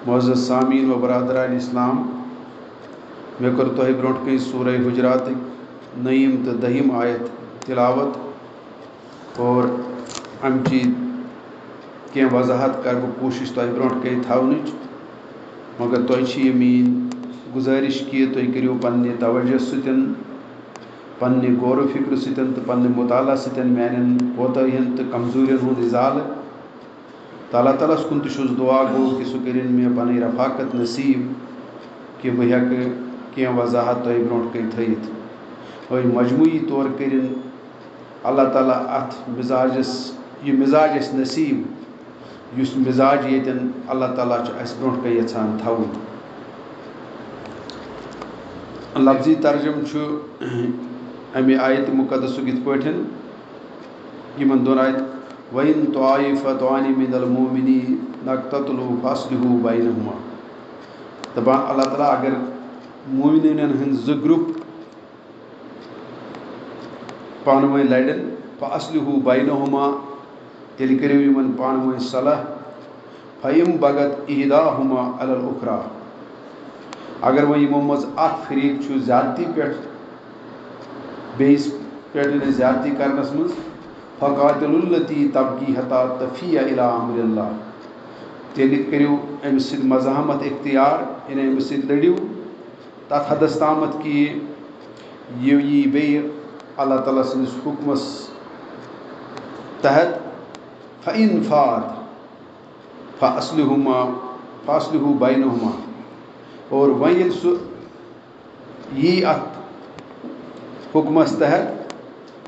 معزز سامعین و برادران اسلام میں کر تہ برونٹ کن سورہ حجرات نیم تو دہم آیت تلاوت اور امچی کی وضاحت کر بہ کوشش تہ برونٹ کن تھونچ مگر تہ مین گزارش کہ تھی کرو پنہ توجہ ستن پنہ غور و فکر ستن تو پنہ مطالعہ ستن میان کوتاہین تو کمزورین ہند ازالہ تعالیٰ تعالیٰ کن تس دعا گو کہ سہ کرن مے پن رفاقت نصیب کہ بہ کی وضاحت تہ برونٹ کن تھیت اور مجموعی طور کرن اللہ تعالیٰ ات مزاجس یہ مزاج اس نصیب اس مزاج یتن اللہ تعالیٰ اس برونٹ کن یژھان تھون لفظی ترجم امہ آیت مقدس یت پٲٹھۍ یمن دون آیت وَإِن طَائِفَتَانِ مِنَ الْمُؤْمِنِينَ اقْتَتَلُوا فَأَصْلِحُوا بَيْنَهُمَا دپان اللہ تعالیٰ اگر مومنین ہند زٕ گروپ پانہٕ ؤنۍ لڑن فَأَصْلِحُوا بَيْنَهُمَا تیٚلہِ کٔرِو یمن پانہٕ ؤنۍ صلح فَإِن بَغَتْ إِحْدَاهُمَا عَلَى الْأُخْرَى اگر وۄنۍ یمو منٛز اکھ فریق چھُ زیادتی پٮ۪ٹھ بیٚیِس پٮ۪ٹھ زیادتی کرنس منٛز فَقَاتِلُوا الَّتِي تَبْغِي حَتَّى تَفِيَّ إِلَىٰ أَمْرِ اللّٰہِ تیٚلہِ کٔرِو أمِس سۭتۍ مزاحمت اختیار یعنی أمِس سۭتۍ لٔڑِو تَتھ حدس تامَتھ کہ یہِ یی بیٚیہِ اللہ تعالیٰ سٕنٛدِس حُکمس تحت فَإِن فَات فَأَصْلِحُوا بَيْنَهُمَا اور وۄنۍ ییٚلہِ سُہ یی اَتھ حُکمس تحت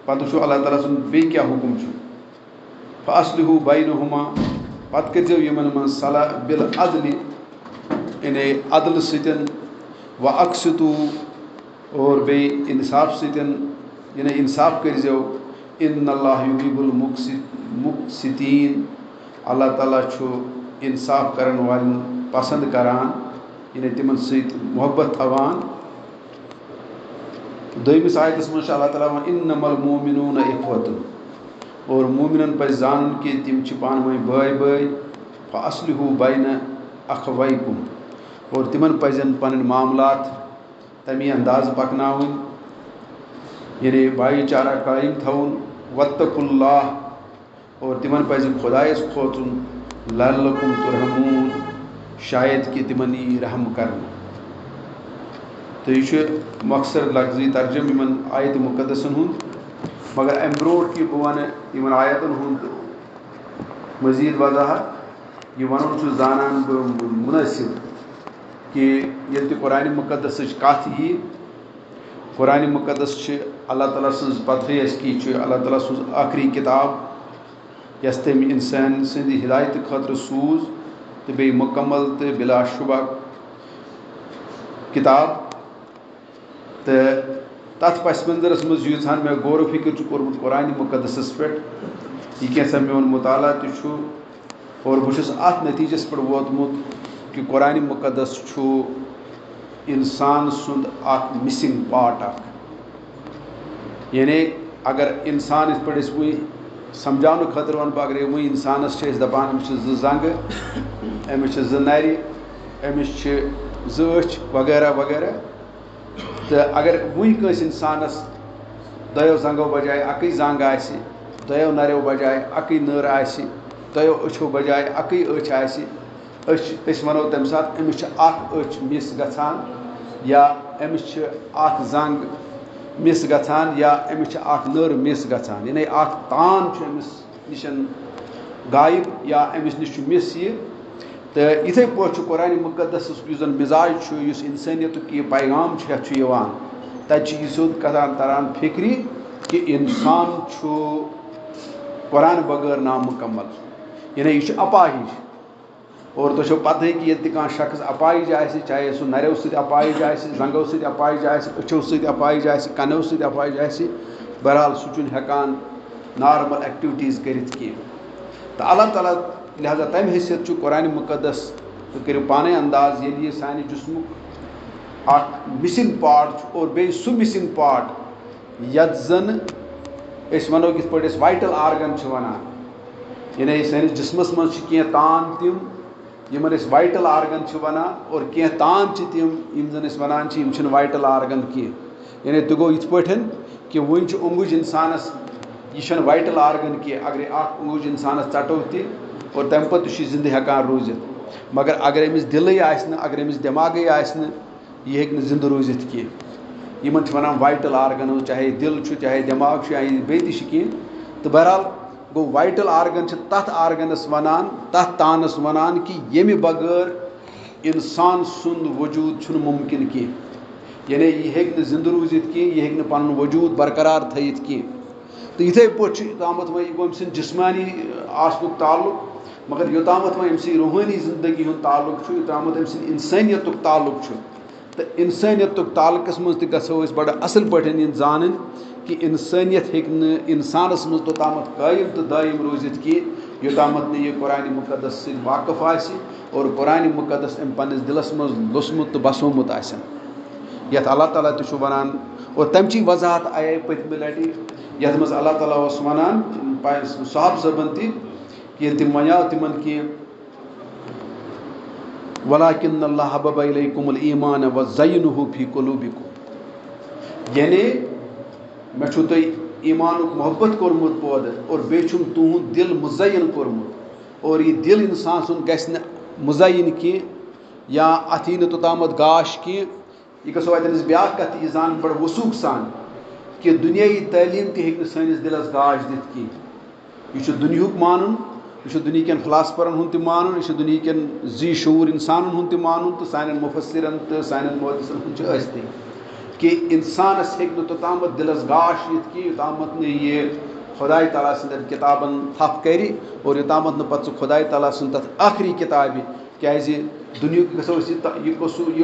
پتہٕ وٕچھو اللہ تعالیٰ سُنٛد بیٚیہِ کیٛاہ حُکم چھُ فَأَصْلِحُوا بَيْنَهُمَا پتہٕ کٔرۍزیو یِمن منٛز صلح بِالعدلِ یعنی عدل سۭتۍ وَأَقْسِطُوا اور بیٚیہِ اِنصاف سۭتۍ یعنی اِنصاف کٔرۍزیو اِنَّ اللّٰهَ يُحِبُّ الْمُقْسِطِينَ اللہ تعالیٰ چھُ اِنصاف کرن والٮ۪ن پسنٛد کران یعنی تِمن سۭتۍ محبت تھاوان دوٚیمِس آیتس منٛز چھُ اللہ تعالیٰ وَنان اِنَّمَا الْمُؤْمِنُونَ إِخْوَةٌ اور مومنن پزِ زانُن کہ تِم چھِ پانہٕ ؤنۍ بٲے بٲے فَأَصْلِحُوا بَيْنَ أَخَوَيْكُمْ اور تِمن پزن پنٕنۍ معاملات تمی اندازٕ پکناوٕنۍ یعنی بھایی چارہ قٲیِم تھاوُن وَاتَّقُوا اللّٰہ اور تِمن پزِ خۄدایس کھوژُن لَعَلَّكُمْ تُرْحَمُونَ شاید کہ تِمن یی رحم کرنہٕ تو یہ چھُ مۄخصر لفظی ترجم یمن آیت مقدسن ہُنٛد مگر امہِ برونٛٹھ کہ بہٕ ونہٕ یمن آیتن ہُنٛد مزید وضاحت یہ ونُن چھُس زانان بہٕ منٲسب کہ ییٚلہِ تہِ قرآنِ مقدسٕچ کتھ یی قرآنِ مقدس چھِ اللہ تعالیٰ سٕنٛز پتہٕے اَسہِ کہِ یہِ چھُ اللہ تعالیٰ سٕنٛز ٲخری کِتاب یۄس تٔمۍ اِنسان سٕنٛدِ ہدایتہٕ خٲطرٕ سوٗز تہٕ بیٚیہِ مُکمل تہٕ بِلا شُبہ کِتاب تہٕ تَتھ پس منظرس منٛز ییٖژہن مےٚ غور و فِکر چھُ کوٚرمُت قرآنِ مقدسس پٮ۪ٹھ یہِ کینٛژھا میون مطالعہ تہِ چھُ اور بہٕ چھُس اَتھ نٔتیٖجس پٮ۪ٹھ ووتمُت کہ قرآنِ مقدس چھُ اِنسان سُنٛد اکھ مِسِنٛگ پارٹ اکھ یعنی اگر اِنسان یِتھ پٲٹھۍ أسۍ وٕنۍ سمجھاونہٕ خٲطرٕ وَنہٕ بہٕ اگرے وٕنۍ اِنسانس چھِ أسۍ دپان أمِس چھِ زٕ زنٛگہٕ أمِس چھِ زٕ نرِ أمِس چھِ زٕ أچھ وغیرہ وغیرہ تہٕ اگر وٕنۍ کٲنٛسہِ اِنسانس دۄیو زنٛگو بجاے اکٕے زنٛگ آسہِ دۄیو نریو بجاے اکٕے نٔر آسہِ دۄیو أچھو بجاے اکٕے أچھ آسہِ أسۍ وَنو تَمہِ ساتہٕ أمِس چھِ اکھ أچھ مِس گژھان یا أمِس چھِ اکھ زنٛگ مِس گژھان یا أمِس چھِ اکھ نٔر مِس گژھان یعنی اکھ تان چھُ أمِس نِش غایب یا أمِس نِش چھُ مِس یہِ تہٕ یِتھَے پٲٹھۍ چھُ قرآنِ مقدسُک یُس زن مِزاج چھُ یُس اِنسٲنیتُک یہِ پیغام چھُ یتھ چھُ یِوان تتہِ چھُ یہِ سیوٚد کتھان تران فِکرِ کہ اِنسان چھُ قرآن بغٲر نامُکمل یعنی یہِ چھُ اپاہِج اور تۄہہِ چھو پتہٕے کہ ییٚلہِ تہِ کانٛہہ شخص اپاہِج آسہِ چاہے سُہ نریو سۭتۍ اپاہِج آسہِ زنٛگو سۭتۍ اپاہِج آسہِ أچھو سۭتۍ اپاہِج آسہِ کَنو سۭتۍ اپاہِج آسہِ بہرحال سُہ چھُنہٕ ہٮ۪کان نارمل ایکٹِوِٹیٖز کٔرِتھ کینٛہہ تہٕ اللہ تعالیٰ لہذا تمہِ حیثیت چھُ قرآنِ مقدس تُہۍ کٔرِو پانے انداز ییٚلہِ یہِ سانہِ جسمُک اکھ مِسِنٛگ پارٹ چھُ اور بیٚیہِ سُہ مِسِنٛگ پارٹ یتھ زن أسۍ وَنو یِتھ پٲٹھۍ أسۍ وایٹل آرگن چھِ وَنان یعنی سٲنِس جسمس منٛز چھِ کینٛہہ تان تِم یمن أسۍ وائٹل آرگن چھِ ونان اور کینٛہہ تان چھِ تِم یِم زن أسۍ ونان چھِ یِم چھِنہٕ وائٹل آرگن کینٛہہ یعنی تہِ گوٚو یِتھ پٲٹھۍ کہ وٕنۍ چھُ اوٚنٛگُج اِنسانس یہِ چھَنہٕ وائٹل آرگن کینٛہہ اگرے اکھ اوٚنٛگُج اِنسانس ژٹو تہِ اور تمہِ پتہٕ تہِ چھُ زِندٕ ہٮ۪کان روٗزِتھ مگر اگر أمِس دِلٕے آسہِ نہٕ اگر أمِس دٮ۪ماغٕے آسہِ نہٕ یہِ ہیٚکہِ نہٕ زِندٕ روٗزِتھ کینٛہہ یِمن چھِ ونان وائٹل آرگنز چاہے دِل چھُ چاہے دٮ۪ماغ چھُ یا بیٚیہِ تہِ چھِ کینٛہہ تہٕ بہرحال گوٚو وائٹل آرگن چھِ تتھ آرگنس ونان تتھ تانس ونان کہ ییٚمہِ بغٲر اِنسان سُنٛد وجوٗد چھُنہٕ مُمکِن کینٛہہ یعنی یہِ ہیٚکہِ نہٕ زِندٕ روٗزِتھ کینٛہہ یہِ ہیٚکہِ نہٕ پنُن وجوٗد برقرار تھٲیِتھ کینٛہہ تہٕ یِتھَے پٲٹھۍ چھُ یوٚتامَتھ وۄنۍ یہِ گوٚو أمۍ سٕنٛدِ جِسمانی آسنُک تعلق مگر یوٚتامَتھ وۄنۍ أمۍ سٕنٛدِ روحٲنی زندگی ہُنٛد تعلق چھُ یوٚتامَتھ أمۍ سٕنٛدِ اِنسٲنیتُک تعلق چھُ تہٕ اِنسٲنیتُک تعلقس منٛز تہِ گژھو أسۍ بڑٕ اَصٕل پٲٹھۍ یہِ زانٕنۍ کہ اِنسٲنیت ہیٚکہِ نہٕ اِنسانَس منٛز توٚتامَتھ قٲیِم تہٕ دٲیِم روٗزِتھ کینٛہہ یوٚتامَتھ نہٕ یہِ قرآنِ مُقدس سۭتۍ واقف آسہِ اور قرآنِ مُقدس أمۍ پنٛنِس دِلس منٛز لوٚسمُت تہٕ بسومُت آسن یَتھ اللہ تعالیٰ تہِ چھُ وَنان اور تَمچی وضاحت آیے پٔتمہِ لٹہِ یَتھ منٛز اللہ تعالیٰ اوس وَنان صحاب صٲبن تہِ کہ ییٚلہِ تِم وَنیو تِمن کہ وَلَٰكِنَّ اللَّهَ حَبَّبَ إِلَيْكُمُ الْإِيمَانَ وَزَيَّنَهُ فِي قُلُوبِكُم یعنی مےٚ چھُو تۄہہِ ایٖمانُک محبت کوٚرمُت پٲدٕ اور بیٚیہِ چھُم تُہُنٛد دِل مُزین کوٚرمُت اور یہِ دِل اِنسان سُنٛد گژھِ نہٕ مُزین کینٛہہ یا اَتھ یی نہٕ توٚتامَتھ گاش کینٛہہ یہِ گژھو اَتٮ۪ن أسۍ بیٛاکھ کَتھ یہِ زانٕنۍ بَڑٕ وثوٗق سان کہ دُنیٲیی تعلیٖم تہِ ہیٚکہِ نہٕ سٲنِس دِلس گاش دِتھ کینٛہہ یہِ چھُ دُنیہُک مانُن یہِ چھُ دُنہیٖکٮ۪ن فِلاسفرن ہُنٛد تہِ مانُن یہِ چھُ دُنہیٖکٮ۪ن ذی شعوٗر اِنسانن ہُنٛد تہِ مانُن تہٕ سانٮ۪ن مُفسِرن تہٕ سانٮ۪ن محدثن ہُنٛد چھُ ٲسۍتٕے کہ اِنسانس ہیٚکہِ نہٕ توٚتامَتھ دِلس گاش یِتھ کینٛہہ یوٚتامَتھ نہٕ یہِ خۄداے تعالیٰ سٕنٛدٮ۪ن کِتابن تھپھ کرِ اور یوٚتامَتھ نہٕ پتہٕ سُہ خۄداے تعالیٰ سُنٛد تتھ ٲخری کِتابہِ کیازِ دُنیہُک گژھو أسۍ یہِ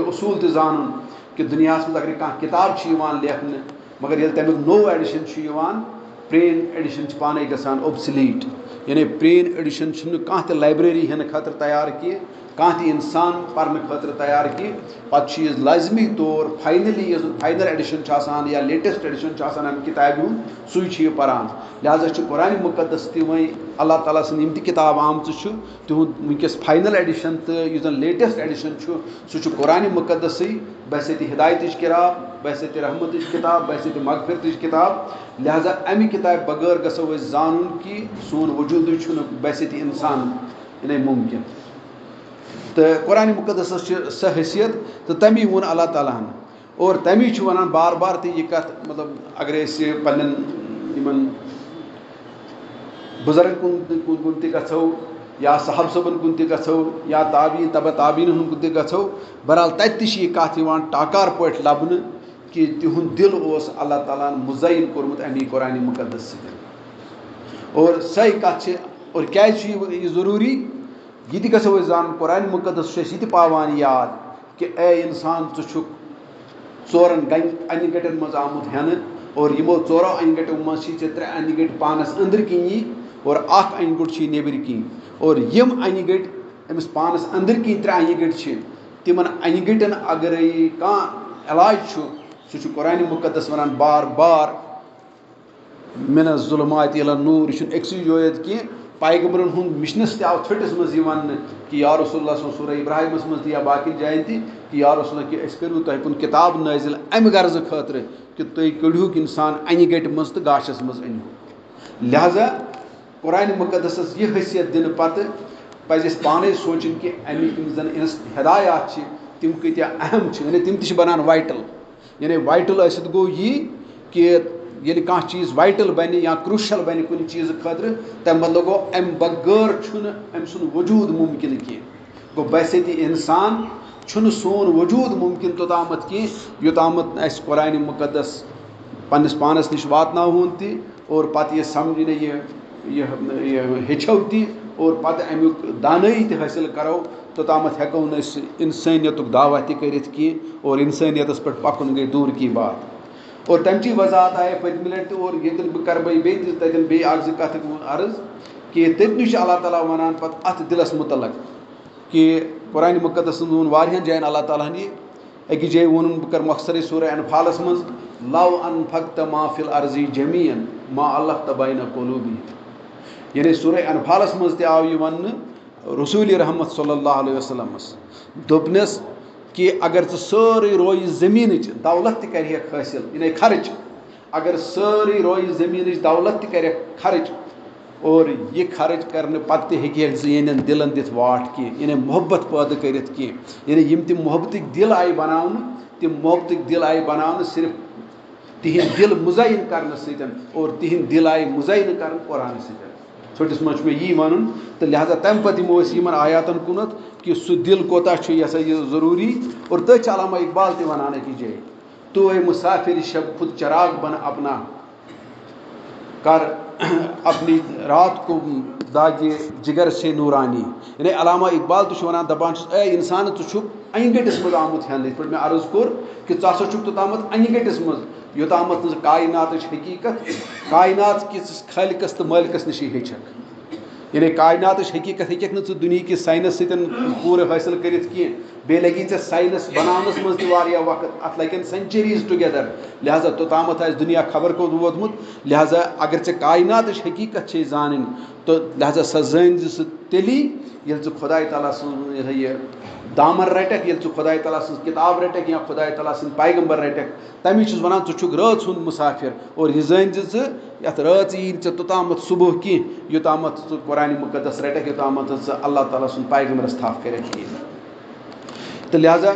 اصوٗل تہِ زانُن کہ دُنیاہس منٛز اگرے کانٛہہ کِتاب چھِ یِوان لیکھنہٕ مگر ییٚلہِ تمیُک نوٚو ایڈِشن چھُ یِوان پرٛٲنۍ ایڈِشن چھِ پانے گژھان اوبسلیٹ یعنی پرٛٲنۍ ایڈِشن چھُنہٕ کانٛہہ تہِ لایبرٔری ہٮ۪نہٕ خٲطرٕ تیار کینٛہہ کانٛہہ تہِ اِنسان پرنہٕ خٲطرٕ تیار کینٛہہ پتہٕ چھُ یہِ لٲزمی طور فاینلی یُس فاینل ایڈِشن چھُ آسان یا لیٹسٹ ایڈِشن چھُ آسان اَمہِ کِتابہِ ہُنٛد سُے چھُ یہِ پران لہٰذا چھُ قرآنِ مُقدس تہِ وۄنۍ اللہ تعالیٰ سٕنٛدۍ یِم تہِ کِتاب آمژٕ چھُ تِہُنٛد وٕنکیٚس فاینل ایڈِشن تہٕ یُس زن لیٹسٹ ایڈِشن چھُ سُہ چھُ قرآنِ مُقدسٕے بحثیتِ ہدایتٕچ کِتاب بحثیتِ رحمتٕچ کِتاب بحثیتِ مغفرتٕچ کِتاب لہٰذا اَمہِ کِتابہِ بغٲر گژھو أسۍ زانُن کہ سون وجوٗدٕے چھُنہٕ بحثیتِ اِنسان یعنی مُمکِن تہٕ قرآنِ مُقدسس چھِ سۄ حیثیت تہٕ تمی ووٚن اللہ تعالیٰ ہن اور تمی چھُ وَنان بار بار تہِ یہِ کَتھ مطلب اگر أسۍ پننٮ۪ن یِمن بُزرگ کُن تہِ گژھو یا صحاب صٲبن کُن تہِ گژھو یا تابعیٖن تبع تابعیٖنن ہُنٛد کُن تہِ گژھو بہرحال تتہِ تہِ چھِ یہِ کَتھ یِوان ٹاکار پٲٹھۍ لبنہٕ کہ تِہُنٛد دِل اوس اللہ تعالیٰ ہن مُزین کوٚرمُت امی قرآنِ مُقدس سۭتۍ اور سۄے کَتھ چھِ اور کیازِ چھُ یہِ ضروٗری یہِ تہِ گژھو أسۍ زانُن قرآنِ مُقدس چھُ اَسہِ یہِ تہِ پاوان یاد کہ اے اِنسان ژٕ چھُکھ ژورن اَنہِ گَٹٮ۪ن منٛز آمُت ہٮ۪نہٕ اور یِمو ژورو اَنہِ گَٹیو منٛز چھِ ژےٚ 3 اَنہِ گٔٹۍ پانس أنٛدرۍ کِنی اور اکھ اَنہِ گوٚٹ چھُے نیٚبرۍ کِنۍ اور یِم اَنہِ گٔٹۍ أمِس پانس أنٛدرۍ کِنۍ 3 اَنہِ گٔٹۍ چھِ تِمن اَنہِ گٔٹٮ۪ن اگرے کانٛہہ علاج چھُ سُہ چھُ قرآنِ مُقدس وَنان بار بار مِنَ الظُّلُمَاتِ إِلَى النوٗر یہِ چھُنہٕ أکسٕے جایہِ کینٛہہ پیغمبرن ہُنٛد مِشنس تہِ آو ژھٔٹِس منٛز یہِ وَننہٕ کہ یا رسول اللہ صلی سورہ ابراہیمس منٛز تہِ یا باقین جاین تہِ کہ یا رسول اللہ کہ أسۍ کٔرِو تۄہہِ کُن کِتاب نٲزِل اَمہِ غرضہٕ خٲطرٕ کہ تُہۍ کٔڑہوکھ اِنسان اَنہِ گَٹہِ منٛز تہٕ گاشس منٛز أنۍہوٗکھ لہٰذا قرآنِ مُقدسس یہِ حیثیت دِنہٕ پتہٕ پزِ اَسہِ پانے سونٛچُن کہ اَمِکۍ یِم زن ہدایات چھِ تِم کۭتیاہ اہم چھِ یعنی تِم تہِ چھِ بنان وایٹل یعنی وایٹل ٲسِتھ گوٚو یی کہ ییٚلہِ کانٛہہ چیٖز وایٹل بنہِ یا کرٛوٗشل بنہِ کُنہِ چیٖزٕ خٲطرٕ تمہِ بدلہٕ گوٚو اَمہِ بغٲر چھُنہٕ أمۍ سُنٛد وجوٗد مُمکِن کینٛہہ گوٚو بحثیتِ اِنسان چھُنہٕ سون وجوٗد مُمکِن توٚتامَتھ کینٛہہ یوٚتامَتھ نہٕ اَسہِ قرآنِ مُقدس پننِس پانس نِش واتناوہون تہِ اور پتہٕ یہِ سمجھنہٕ یہِ ہیٚچھو تہِ اور پتہٕ امیُک دانٲیی تہِ حٲصِل کرو توٚتامَتھ ہٮ۪کو نہٕ أسۍ اِنسٲنیتُک دعوا تہِ کٔرِتھ کینٛہہ اور اِنسٲنیتس پٮ۪ٹھ پکُن گٔے دوٗر کی بات اور تمچی وضاحت آیہِ پٔتمہِ لٹہِ تہِ اور ییٚتٮ۪ن بہٕ کرٕ بیٚیہِ تہِ تتٮ۪ن بیٚیہِ اکھ زٕ کتھٕ عرض کہ تٔتنٕے چھُ اللہ تعالیٰ ونان پتہٕ اتھ دِلس مُتعلق کہ قرآنِ مُقدسس منٛز ووٚن واریاہن جاین اللہ تعالیٰ ہن یہِ أکِس جایہِ ووٚنُن بہٕ کرٕ مۄخصرے سورہ انفالس منٛز لو انفقت ما فی الارض جمیعا ما الفت بین قلوبہم یعنی سورہ انفالس منٛز تہِ آو یہِ وننہٕ رسول رحمت صلی اللہ علیہ وسلم دوپنس کہ اگر ژٕ سٲرٕے رویہِ زٔمیٖنٕچ دولت تہِ کَرِہکھ حٲصِل یعنی خرچ اگر سٲرٕے رویہِ زٔمیٖنٕچ دولت تہِ کَرٮ۪کھ خرچ اور یہ خرچ کرنے پتہ تہِ ہیٚکہِ ژٕ یِہنٛدٮ۪ن دِلن دِتھ واٹھ کینٛہہ یعنی محبت پٲدٕ کٔرِتھ کینٛہہ یعنی یِم تِم محبتٕکۍ دِل آیہِ بناونہٕ تِم محبتٕکۍ دِل آیہِ بناونہٕ صرف تِہنٛدۍ دِل مُزین کرنہٕ سۭتۍ اور تِہنٛدۍ دِل آیہِ مُزین کرنہٕ قرآنہٕ سۭتۍ ژھوٚٹِس منٛز چھُ مےٚ یی وَنُن تہٕ لہذا تَمہِ پتہٕ یِمو أسۍ یِمن آیاتن کُنتھ کہ سُہ دِل کوتاہ چھُ یہِ ہسا یہِ ضروٗری اور تٔتھۍ چھُ علامہ اقبال تہِ وَنان أکِس جایہِ تو اے مسافر شب خود چراغ بن اپنا کر اپنی رات کو داغے جگر سے نورانی یعنی علامہ اقبال تہِ چھُ وَنان دپان چھُس اے اِنسان ژٕ چھُکھ انہِ گٔٹِس منٛز آمُت ہٮ۪نہٕ یِتھ پٲٹھۍ مےٚ عرض کوٚر کہ ژٕ ہسا چھُکھ توٚتامَتھ انہِ گٔٹِس منٛز یوٚتامَتھ نہٕ کایناتٕچ حقیٖقت کاینات کِس خٲلقس تہٕ مٲلکس نِشی ہیٚچھکھ یعنی کایناتٕچ حقیٖقت ہیٚککھ نہٕ ژٕ دُنہِکِس ساینس سۭتۍ پوٗرٕ حٲصِل کٔرِتھ کینٛہہ بیٚیہِ لگی ژےٚ ساینس بناونس منٛز تہِ واریاہ وقت اتھ لگن سینچریٖز ٹُگیدر لہذا توٚتامَتھ آسہِ دُنیا خبر کوٚت ووتمُت لہذا اگر ژےٚ کایناتٕچ حقیٖقت چھے زانٕنۍ تہٕ لہذا سۄ زٲنۍ زِ ژٕ تیٚلی ییٚلہِ ژٕ خۄداے تعالیٰ سٕنٛز یہِ دامن رٹکھ ییٚلہِ ژٕ خۄداے تعالیٰ سٕنٛز کِتاب رٹکھ یا خۄداے تعالیٰ سٕنٛدۍ پیغمبر رٹکھ تمی چھُس وَنان ژٕ چھُکھ رٲژ ہُنٛد مُسافر اور یہِ زٲنۍ زِ ژٕ یتھ رٲژ یی نہٕ ژےٚ توٚتامَتھ صبح کینٛہہ یوٚتامَتھ ژٕ قرآنِ مُقدس رٹکھ یوٚتامَتھ ژٕ اللہ تعالیٰ سُنٛد پیغمبرس تھپھ کٔرِتھ کینٛہہ تہٕ لہذا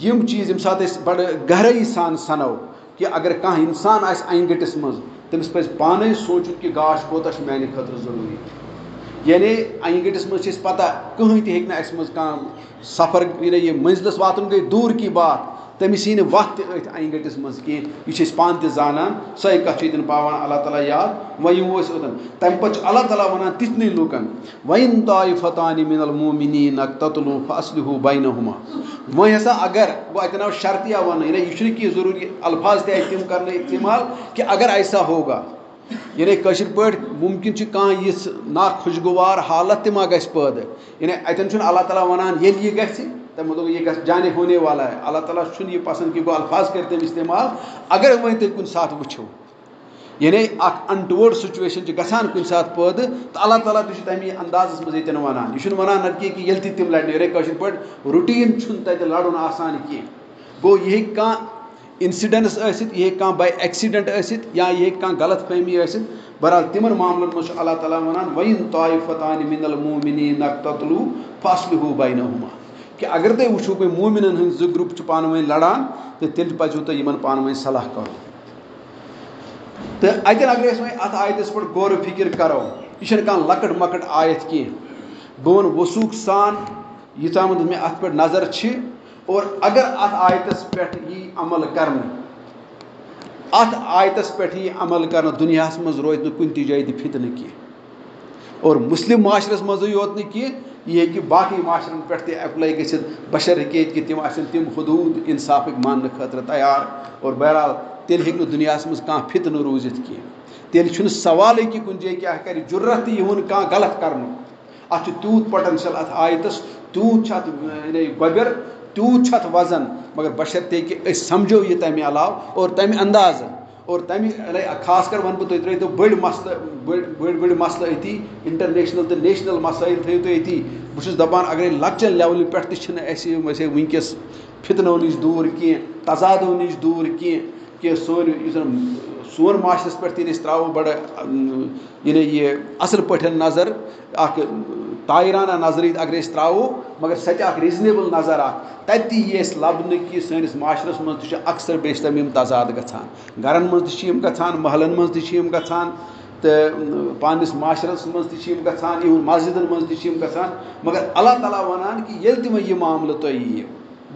یِم چیٖز ییٚمہِ ساتہٕ أسۍ بڑٕ گہرٲیی سان سنو کہ اگر کانٛہہ اِنسان آسہِ انہِ گٔٹِس منٛز تٔمِس پزِ پانے سونٛچُن کہ گاش کوتاہ چھُ میانہِ خٲطرٕ ضروٗری یعنی انہِ گٔٹِس منٛز چھِ أسۍ پتہ کٕہٕنۍ تہِ ہیٚکہِ نہٕ اَسہِ منٛز کانٛہہ سفر یعنی یہِ منزلس واتُن گٔے دوٗر کی بات تٔمِس یی نہٕ وَتھ تہِ أتھۍ انہِ گٔٹِس منٛز کینٛہہ یہِ چھِ أسۍ پانہٕ تہِ زانان سۄے کتھ چھِ ییٚتٮ۪ن پاوان اللہ تعالیٰ یاد وۄنۍ یِمو أسۍ اوٚتن تمہِ پتہٕ چھُ اللہ تعالیٰ ونان تِتھنٕے لُکن وَاِن طائفتان من المؤمنین اقتتلوا فاصلحوا بینہما وۄنۍ ہسا اگر گوٚو اَتٮ۪ن آو شرطیہ وَننہٕ یعنی یہِ چھُنہٕ کینٛہہ ضروٗری الفاظ تہِ آیہِ تِم کرنہٕ استعمال کہ اگر ایسا ہوگا یعنی کٲشِر پٲٹھۍ مُمکِن چھُ کانٛہہ یِژھ ناخۄشگوار حالت تہِ ما گژھِ پٲدٕ یعنی اَتٮ۪ن چھُنہٕ اللہ تعالیٰ وَنان ییٚلہِ یہِ گژھِ تَمیُک مطلب یہ گژھِ جانے ہونے والا ہے اللہ تعالیٰ چھُنہٕ یہِ پسنٛد کہِ گوٚو الفاظ کٔرۍ تٔمۍ استعمال اگر وۄنۍ تُہۍ کُنہِ ساتہٕ وٕچھو یعنی اکھ انٹوٲڈ سُچویشن چھِ گژھان کُنہِ ساتہٕ پٲدٕ تہٕ اللہ تعالیٰ تہِ چھُ تَمی اندازس منٛز ییٚتٮ۪ن وَنان یہِ چھُنہٕ وَنان نہ کہِ ییٚلہِ تہِ تِم لڑن یعنی کٲشِر پٲٹھۍ رُٹیٖن چھُنہٕ تَتہِ لڑُن آسان کینٛہہ گوٚو یہِ ہیٚکہِ کانٛہہ اِنسِڈنٹس ٲسِتھ یہِ ہیٚکہِ کانٛہہ باے ایٚکسِڈنٹ ٲسِتھ یا یہِ ہیٚکہِ کانٛہہ غلط فہمی ٲسِتھ بہرحال تِمن معاملن منٛز چھُ اللہ تعالیٰ وَنان وَاِن طائفتان من المؤمنین اقتتلوا فاصلحوا بینہما کہ اگر تُہۍ وٕچھو وۄنۍ مومِنن ہٕنٛدۍ زٕ گرُپ چھِ پانہٕ ؤنۍ لڑان تہٕ تیٚلہِ پزیو تۄہہِ یِمن پانہٕ ؤنۍ صلح کرُن تہٕ اَتٮ۪ن اگر أسۍ وۄنۍ اَتھ آیتس پٮ۪ٹھ غورو فِکر کرو یہِ چھنہٕ کانٛہہ لۄکٕٹ مۄکٕٹ آیت کینٛہہ بہٕ وَنہٕ وثوٗق سان ییٖژاہ مےٚ اَتھ پٮ۪ٹھ نظر چھِ اور اگر اَتھ آیتس پٮ۪ٹھ یی عمل کرنہٕ اَتھ آیتس پٮ۪ٹھ یی عمل کرنہٕ دُنیاہس منٛز روزِ نہٕ کُنہِ تہِ جایہِ تہِ فِتنہٕ کینٛہہ اور مُسلِم معاشرس منٛزٕے یوت نہٕ کینٛہہ یہِ ہیٚکہِ باقٕے معاشرن پٮ۪ٹھ تہِ ایپلاے گٔژھِتھ بشر ہیٚکہِ ییٚتہِ کہِ تِم آسن تِم حدوٗد اِنصافٕکۍ ماننہٕ خٲطرٕ تیار اور بہرحال تیٚلہِ ہیٚکہِ نہٕ دُنیاہس منٛز کانٛہہ فِتنہٕ روٗزِتھ کینٛہہ تیٚلہِ چھُنہٕ سوالٕے کہِ کُنہِ جایہِ کیٛاہ کرِ جُرت تہِ یِہُن کانٛہہ غلط کرنُک اَتھ چھُ تیوٗت پوٹینشل اَتھ آیتس تیوٗت چھُ اَتھ یعنی گۄبٮ۪ر تیوٗت چھُ اَتھ وزن مگر بشرطے کہِ أسۍ سمجھو یہِ تَمہِ علاوٕ اور تَمہِ اندازٕ اور تَمہِ خاص کر وَنہٕ بہٕ تُہۍ ترٛٲیتو بٔڑۍ مسلہٕ بٔڑۍ مسلہٕ أتی انٹرنیشنل تہٕ نیشنل مسٲیِل تھٲیِو تُہۍ أتی بہٕ چھُس دپان اگرے لۄکچن لیولہِ پٮ۪ٹھ تہِ چھِنہٕ اَسہِ وٕنکیٚس فِتنو نِش دوٗر کینٛہہ تضادو نِش دوٗر کینٛہہ کہِ سون یُس زن سون معاشرس پٮ۪ٹھ تہِ أسۍ ترٛاوو بڑٕ یعنی یہِ اَصٕل پٲٹھۍ نظر اکھ تایرانہ نظر اگر أسۍ ترٛاوو مگر سۄ تہِ اکھ ریٖزنیبٕل نظر اکھ تَتہِ تہِ یی اَسہِ لَبنہٕ کہِ سٲنِس معاشرس منٛز تہِ چھُ اکثر بیشتر یِم تضاد گژھان گرن منٛز تہِ چھِ یِم گژھان محلن منٛز تہِ چھِ یِم گژھان تہٕ پننِس معاشرس منٛز تہِ چھِ یِم گژھان اِوٕن مسجدن منٛز تہِ چھِ یِم گژھان مگر اللہ تعالیٰ وَنان کہِ ییٚلہِ تہِ وۄنۍ یہِ معاملہٕ تۄہہِ یِیو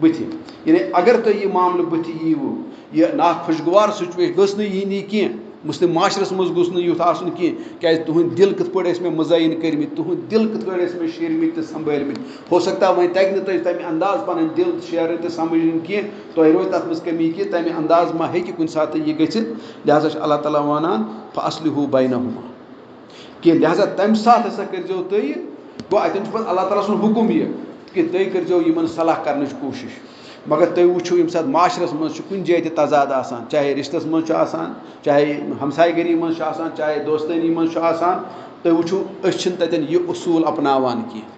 بٕتھِ یعنی اگر تۄہہِ یہِ معاملہٕ بٕتھِ ییٖوٕ یہِ ناخۄشگوار سُچویشن گٔژھ نہٕ یِنۍ یہِ کینٛہہ مُسلِم معاشرس منٛز گوٚژھ نہٕ یُتھ آسُن کینٛہہ کیازِ تُہٕنٛدۍ دِل کِتھ پٲٹھۍ ٲسۍ مےٚ مُزین کٔرمٕتۍ تُہٕنٛدۍ دِل کِتھ پٲٹھۍ ٲسۍ مےٚ شیٖرمٕتۍ تہٕ سنبھٲلمٕتۍ ہو سکتا وۄنۍ تَگہِ نہٕ تۄہہِ تَمہِ انداز پَنٕنۍ دِل شیرٕنۍ تہٕ سمجھٕنۍ کینٛہہ تۄہہِ روزِ تَتھ منٛز کٔمی کہِ تَمہِ انداز ما ہیٚکہِ کُنہِ ساتہٕ یہِ گٔژھِتھ لہذا چھُ اللہ تعالیٰ وَنان فاصلحوا بینہما کہِ لہذا تَمہِ ساتہٕ ہسا کٔرۍزیو تُہۍ گوٚو اَتٮ۪ن چھُ پَتہٕ اللہ تعالیٰ سُنٛد حُکُم یہِ کہِ تُہۍ کٔرۍزیو یِمن صلح کرنٕچ کوٗشِش مگر تُہۍ وٕچھِو ییٚمہِ ساتہٕ معاشرس منٛز چھُ کُنہِ جایہِ تہِ تضاد آسان چاہے رِشتس منٛز چھُ آسان چاہے ہمساے گٔری منٛز چھُ آسان چاہے دوستٲنی منٛز چھُ آسان تُہۍ وٕچھِو أسۍ چھِنہٕ تَتٮ۪ن یہِ اصوٗل اپناوان کینٛہہ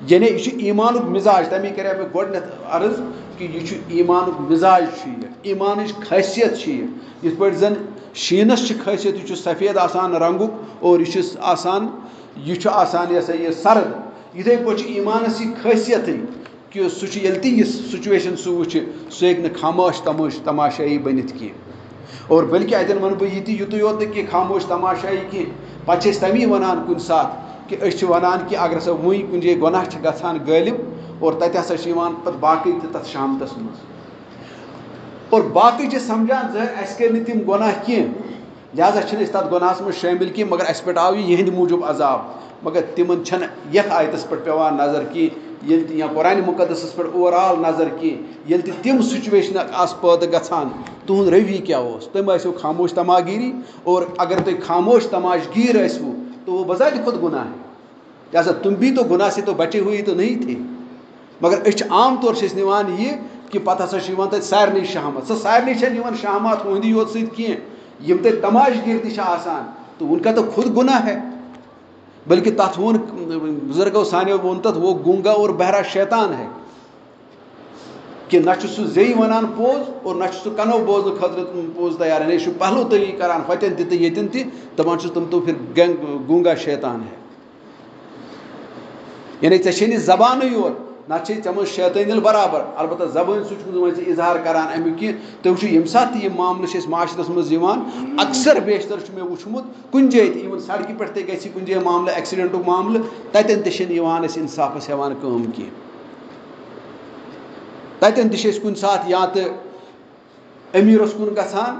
یعنی یہ ایمان مزاج تمی کرے میں گۄڈنیتھ عرض کہ یہ ایمان مزاج ایمان خاصیت یہ پٲٹھۍ زن شینس خاصیت یہ سفید آسان رنگک اور یہ آسان یہ سا یہ سرد یتھے پٲٹھۍ ایمانس یہ خاصیت کہ سہ ییٚلہِ تہِ یہ سچویشن سہ وٕچھِ سہ ہیٚکہِ نہٕ خاموش تماشائی بنتھ کینٛہہ اور بلکہ اتن ون بہ یہ یُتُے یوت نہٕ کینٛہہ خاموش تماشائی کینٛہہ پتہٕ چھِ أسۍ تمی ونان کُنہِ ساتہٕ کہ أسۍ چھِ ونان کہ اگر ہسا وٕنۍ کُنہِ جایہِ گۄناہ چھِ گژھان غٲلب اور تتہِ ہسا چھِ یِوان پتہٕ باقٕے تہِ تتھ شامتس منٛز اور باقٕے چھِ سمجھان زِ اَسہِ کٔرۍ نہٕ تِم گۄناہ کینٛہہ لہذا چھِنہٕ أسۍ تتھ گۄناہس منٛز شٲمِل کینٛہہ مگر اَسہِ پٮ۪ٹھ آو یہِ یِہنٛدِ موٗجوٗب عذاب مگر تِمن چھنہٕ یتھ آیتس پٮ۪ٹھ پیٚوان نظر کینٛہہ ییٚلہِ تہِ یا قرآنِ مُقدسس پٮ۪ٹھ اوٚوَرآل نظر کینٛہہ ییٚلہِ تہِ تِم سُچویشنہٕ آسہٕ پٲدٕ گژھان تُہُنٛد روی کیٛاہ اوس تِم ٲسِو خاموش تماگیری اور اگر تُہۍ خاموش تماشگیر ٲسِوٕ تو وہ بذات خود گناہ ہے لہٰذا تم بھی تو گناہ سے تو بچے ہوئے تو نہیں تھے مگر أسۍ عام طور سے نِوان یہ کہ پتہٕ ہسا چھِ یِوان تتہِ سارنٕے شہمت سۄ سارنٕے چھنہٕ یِوان شہمات ہُہنٛدی یوت سۭتۍ کینٛہہ یِم تتہِ تماشگیر تہِ چھِ آسان تو ان کا تو خود گناہ ہے بلکہ تتھ وون بزرگو سانیو وون تتھ وہ گونگا اور بہرا شیطان ہے کہ نہ چھُ سُہ زیٚیہِ ونان پوٚز اور نہ چھُ سُہ کنو بوزنہٕ خٲطرٕ پوٚز تیار ہے یہِ چھُ پہلو تٲری کران ہوتٮ۪ن تہِ تہٕ ییٚتٮ۪ن تہِ دپان چھُس تم تو پھر گونگا شیطان ہے یعنی ژےٚ چھے نہٕ زبانٕے یوت نہ چھے ژےٚ منٛز شیطٲنیل برابر البتہ زبٲنۍ سۭتۍ چھُکھ نہٕ وۄنۍ ژٕ اظہار کران امیُک کینٛہہ تُہۍ وٕچھِو ییٚمہِ ساتہٕ تہِ یِم معاملہٕ چھِ أسۍ معاشرس منٛز یِوان اکثر بیشتر چھُ مےٚ وٕچھمُت کُنہِ جایہِ تہِ اِوٕن سڑکہِ پٮ۪ٹھ تہِ گژھِ کُنہِ جایہِ معاملہٕ ایکسیڈنٹُک معاملہٕ تتٮ۪ن تہِ چھِنہٕ یِوان أسۍ اِنصافس ہٮ۪وان کٲم کینٛہہ تتٮ۪ن تہِ چھِ أسۍ کُنہِ ساتہٕ یا تہٕ أمیٖرس کُن گژھان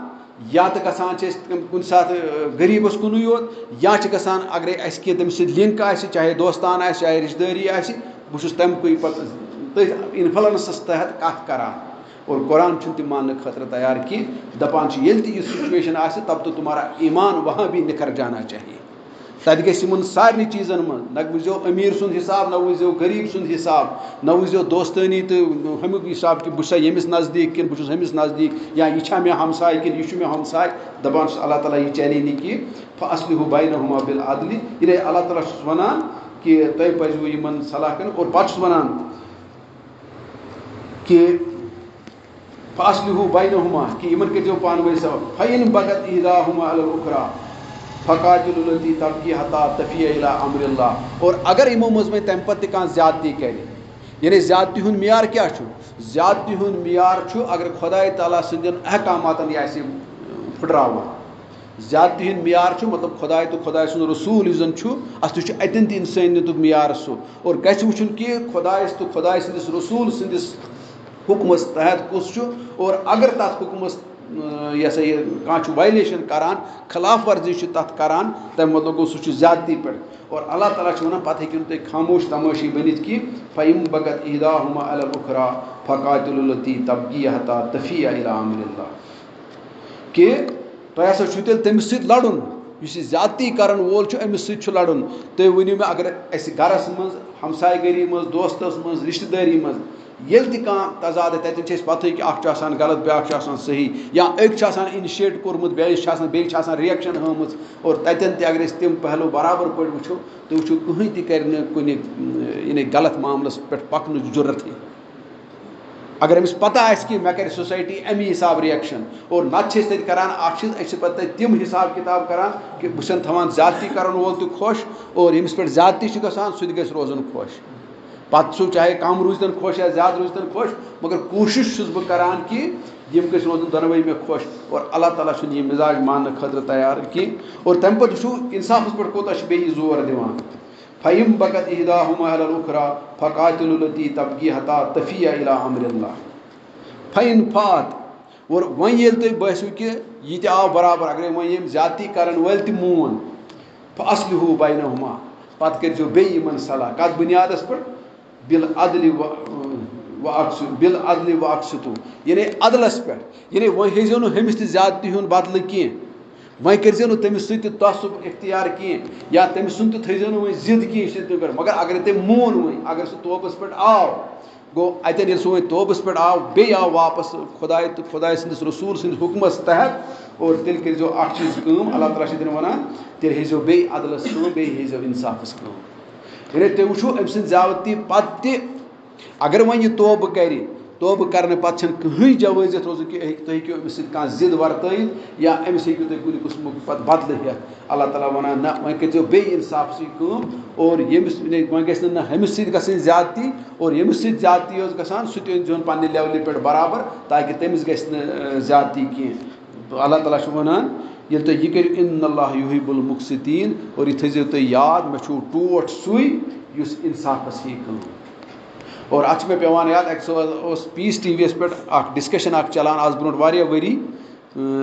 یا تہٕ گژھان چھِ أسۍ کُنہِ ساتہٕ غریٖبس کُنُے یوت یا چھِ گژھان اگرے اَسہِ کینٛہہ تٔمِس سۭتۍ لِنک آسہِ چاہے دوستان آسہِ چاہے رشتہٕ دٲری آسہِ بہٕ چھُس تَمکُے پتہٕ تٔتھۍ اِنفلنسس تحت کتھ کران اور قرآن چھُنہٕ تہِ ماننہٕ خٲطرٕ تیار کینٛہہ دپان چھِ ییٚلہِ تہِ یہِ سُچویشن آسہِ تب تو تمہارا ایمان وہاں بھی نکھر جانا چاہیے تتہِ گژھِ یِمن سارنٕے چیٖزن منٛز نہ وٕچھزیو أمیٖر سُنٛد حساب نہ وٕچھزیو غریٖب سُنٛد حساب نہ وٕچھزیو دوستٲنی تہٕ ہُمیُک حساب کہ بہٕ چھُسا ییٚمِس نزدیٖک کِنہٕ بہٕ چھُس ہُمِس نزدیٖک یا یہِ چھا مےٚ ہمساے کِنہٕ یہِ چھُ مےٚ ہمساے دپان چھُس اللہ تعالیٰ یہِ چلے نہٕ کینٛہہ فاصلحوا بینہما بالعدل ییٚلے اللہ تعالیٰ چھُس ونان کہ تۄہہِ پزوٕ یِمن صلاح کرٕنۍ اور پتہٕ چھُس ونان کہ فاصلحوا بینہما کہ یِمن کٔرزیو پانہٕ ؤنۍ صلح فإن بغت إحداهما على الأخرى فقاتلوا التي تبغي حتى تفيء إلى أمر الله اور اگر یِمو منٛز وۄنۍ تمہِ پتہٕ تہِ کانٛہہ زیادتی کرِ یعنی زیادتی ہُنٛد معیار کیٛاہ چھُ زیادتی ہُنٛد معیار چھُ اگر خۄداے تعالیٰ سٕنٛدٮ۪ن احکاماتن یہِ آسہِ پھٕٹراوُن زیادتی ہُنٛد معیار چھُ مطلب خۄداے تہٕ خۄداے سُنٛد رسوٗل یُس زن چھُ اَتھ تہِ چھُ اَتٮ۪ن تہِ اِنسٲنیتُک معیار سُہ اور گژھِ وٕچھُن کہِ خۄدایس تہٕ خۄداے سٕنٛدِس رسوٗل سٕنٛدِس حُکمس تحت کُس چھُ اور اگر تتھ حُکمس یہ سا یہ کانٛہہ چھُ وایلیشن کران خلاف ورزی چھُ تتھ کران تمہِ مطلب گوٚو سُہ چھُ زیادتی پٮ۪ٹھ اور اللہ تعالیٰ چھُ ونان پتہٕ ہیٚکِو نہٕ تُہۍ خاموش تماشی بٔنِتھ کینٛہہ فإن بغت إحداهما على الأخرى فقاتلوا التي تبغي حتى تفيء إلى أمر الله کہ تۄہہِ ہسا چھُ تیٚلہِ تٔمِس سۭتۍ لڑُن یُس یہِ زیادتی کرن وول چھُ أمِس سۭتۍ چھُ لڑُن تُہۍ ؤنِو مےٚ اگر اَسہِ گرس منٛز ہمساے گٔری منٛز دوستس منٛز رشتہٕ دٲری منٛز ییٚلہِ تہِ کانٛہہ تضاد تتٮ۪ن چھِ أسۍ پتہٕ کہِ اکھ چھُ آسان غلط بیٛاکھ چھُ آسان صحیح یا أکۍ چھُ آسان اِنِشیٹ کوٚرمُت بیٚیہِ چھِ آسان رِیکشن ہٲومٕژ اور تتٮ۪ن تہِ اگر أسۍ تِم پہلو برابر پٲٹھۍ وٕچھو تُہۍ وٕچھِو کٕہٕنۍ تہِ کرِ نہٕ کُنہِ یعنی غلط معاملس پٮ۪ٹھ پکنٕچ ضروٗرتھٕے اگر أمِس پتہ آسہِ کہِ مےٚ کرِ سوسایٹی امی حساب رِیکشن اور نتہٕ چھِ أسۍ تتہِ کران اکھ چیٖز أسۍ چھِ پتہٕ تتہِ تِم حساب کِتاب کران کہِ بہٕ چھُسن تھاوان زیادتی کرن وول تہِ خۄش اور ییٚمِس پٮ۪ٹھ زیادتی چھِ گژھان سُہ تہِ گژھِ روزُن خۄش پتہٕ سُہ چاہے کم روٗزتن خۄش یا زیادٕ روٗزتن خۄش مگر کوٗشش چھُس بہٕ کران کہِ یِم گٔژھۍ روزُن دۄنوَے مےٚ خۄش اور اللہ تعالیٰ چھُنہٕ یہِ مِزاج ماننہٕ خٲطرٕ تیار کینٛہہ اور تمہِ پتہٕ وٕچھو اِنصافس پٮ۪ٹھ کوٗتاہ چھُ بیٚیہِ زور دِوان فإن بغت إحداهما على الأخرى فقاتلوا التي تبغي حتى تفيء إلى أمر الله فإن فات اور وۄنۍ ییٚلہِ تۄہہِ باسیو کہِ یہِ تہِ آو برابر اگرے وۄنۍ یِم زیادتی کرن وٲلۍ تہِ مون فأصلحوا بینہما پتہٕ کٔرزیو بیٚیہِ یِمن صلاح کتھ بُنیادس پٮ۪ٹھ بالعدل وأقسطوا یعنی عدلس پٮ۪ٹھ یعنی وۄنۍ ہیزیو نہٕ ہُمِس تہِ زیادتی ہُنٛد بدلہٕ کینٛہہ وۄنۍ کٔرزیو نہٕ تٔمِس سۭتۍ تہِ تعصُب اختیار کینٛہہ یا تٔمِس سُنٛد تہِ تھٲیزیو نہٕ وۄنۍ ضد کینٛہہ یہِ چھِ تٔمۍ پٮ۪ٹھ مگر اگرے تٔمۍ مون وۄنۍ اگر سُہ توبس پٮ۪ٹھ آو گوٚو اتٮ۪ن ییٚلہِ سُہ وۄنۍ توبس پٮ۪ٹھ آو بیٚیہِ آو واپس خۄداے تہٕ خۄداے سٕنٛدِس رسوٗل سٕنٛدِس حُکمس تحت اور تیٚلہِ کٔرزیو اکھ چیٖز کٲم اللہ تعالیٰ چھِ تیٚلہِ ونان تیٚلہِ ہیزیو بیٚیہِ عدلس کٲم بیٚیہِ ہیزیو اِنصافس کٲم یعنی تُہۍ وٕچھِو أمۍ سٕنٛدِ زیادتی پتہٕ تہِ اگر وۄنۍ یہِ توبہٕ کرِ توبہٕ کرنہٕ پتہٕ چھنہٕ کٕہٕنۍ جوٲزیت روزُن کہِ تُہۍ ہیٚکِو أمِس سۭتۍ کانٛہہ ضِد ورتٲیِتھ یا أمِس ہیٚکِو تُہۍ کُنہِ قٕسمُک پتہٕ بدلہٕ ہٮ۪تھ اللہ تعالیٰ وَنان نہ وۄنۍ کٔرۍزیو بیٚیہِ اِنصافسٕے کٲم اور ییٚمِس وۄنۍ گژھِ نہٕ ہُمِس سۭتۍ گژھٕنۍ زیادتی اور ییٚمِس سۭتۍ زیادتی ٲس گژھان سُہ تہِ أنۍزِہون پننہِ لیولہِ پٮ۪ٹھ برابر تاکہِ تٔمِس گژھِ نہٕ زیادتی کینٛہہ اللہ تعالیٰ چھُ وَنان ییٚلہِ تُہۍ یہِ کٔرِو اِن اللہ یُحِب المُقسِطیٖن اور یہِ تھٲیزیو تُہۍ یاد مےٚ چھُو ٹوٹھ سُے یُس اِنصافَس ہیٚیہِ کٲم اور اَتھ چھُ مےٚ پیٚوان یاد اَکہِ ساتہٕ اوس پیٖس ٹی وی یَس پٮ۪ٹھ اَکھ ڈِسکشن اَکھ چلان آز برونٛٹھ واریاہ ؤری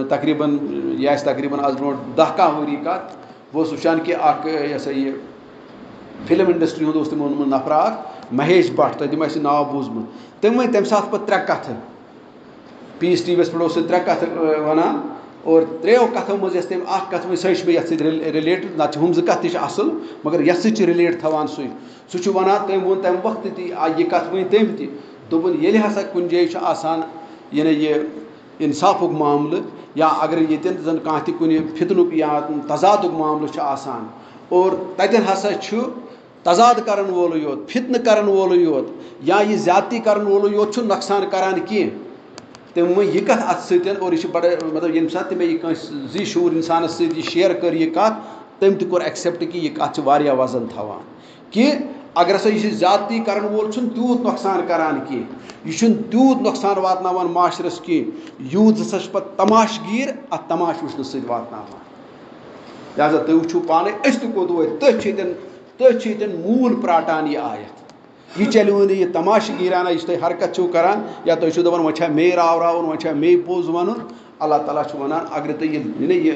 تقریٖباً یہِ آسہِ تقریٖباً آز برونٛٹھ 10-11 ؤری کَتھ بہٕ اوسُس وٕچھان کہِ اَکھ یہِ ہسا یہِ فِلم اِنڈسٹری ہُنٛد اوس تِمو اوٚنمُت نفرا اکھ مہیش بٹ تۄہہِ تہِ آسہِ ناو بوٗزمُت تٔمۍ ؤنۍ تَمہِ ساتہٕ پَتہٕ 3 کَتھٕ پیٖس ٹی وی یَس پٮ۪ٹھ اوس سُہ 3 کَتھٕ وَنان اور 3 کَتھو منٛز یۄس تٔمۍ اکھ کَتھ ؤنۍ سۄے چھِ مےٚ یَتھ سۭتۍ رِلیٹِڈ نَتہٕ چھِ ہُم 2 کَتھٕ تہِ چھِ اَصٕل مگر یَتھ سۭتۍ چھِ رِلیٹ تھاوان سُہ چھُ وَنان تٔمۍ ووٚن تَمہِ وقتہٕ تہِ یہِ کَتھ ؤنۍ تٔمۍ تہِ دوٚپُن ییٚلہِ ہسا کُنہِ جایہِ چھُ آسان یعنی یہِ اِنصافُک معاملہٕ یا اگر ییٚتٮ۪ن زَن کانٛہہ تہِ کُنہِ فِتنُک یا تضادُک معاملہٕ چھُ آسان اور تَتٮ۪ن ہسا چھُ تضاد کرن وولُے یوت فِتنہٕ کرن وولُے یوت یا یہِ زیادتی کرن وولُے یوت چھُنہٕ نۄقصان کران کینٛہہ تٔمۍ ؤنۍ یہِ کَتھ اَتھ سۭتۍ اور یہِ چھِ بَڑٕ مطلب ییٚمہِ ساتہٕ تہِ مےٚ یہِ کٲنٛسہِ زی شعوٗر اِنسانَس سۭتۍ یہِ شِیر کٔر یہِ کَتھ تٔمۍ تہِ کوٚر ایٚکسیپٹ کہِ یہِ کَتھ چھِ واریاہ وزن تھاوان کہِ اگر ہسا یہِ چھِ زیادتی کرن وول چھُنہٕ تیوٗت نۄقصان کران کینٛہہ یہِ چھُنہٕ تیوٗت نۄقصان واتناوان معاشرس کینٛہہ یوٗت ہسا چھُ پَتہٕ تماشہٕ گیٖر اَتھ تماشہٕ وٕچھنہٕ سۭتۍ واتناوان لہٰذا تُہۍ وٕچھِو پانے أسۍ تہِ کوٚت وٲتۍ تٔتھۍ چھِ ییٚتٮ۪ن موٗل پراٹان یہِ آیت یہِ چلیو نہٕ یہِ تماشہٕ گیٖرانہ یُس تُہۍ حرکت چھِو کران یا تُہۍ چھِو دَپان وۄنۍ چھا مے راوراوُن وۄنۍ چھا مے پوٚز وَنُن اللہ تعالیٰ چھُ وَنان اگر تُہۍ یہِ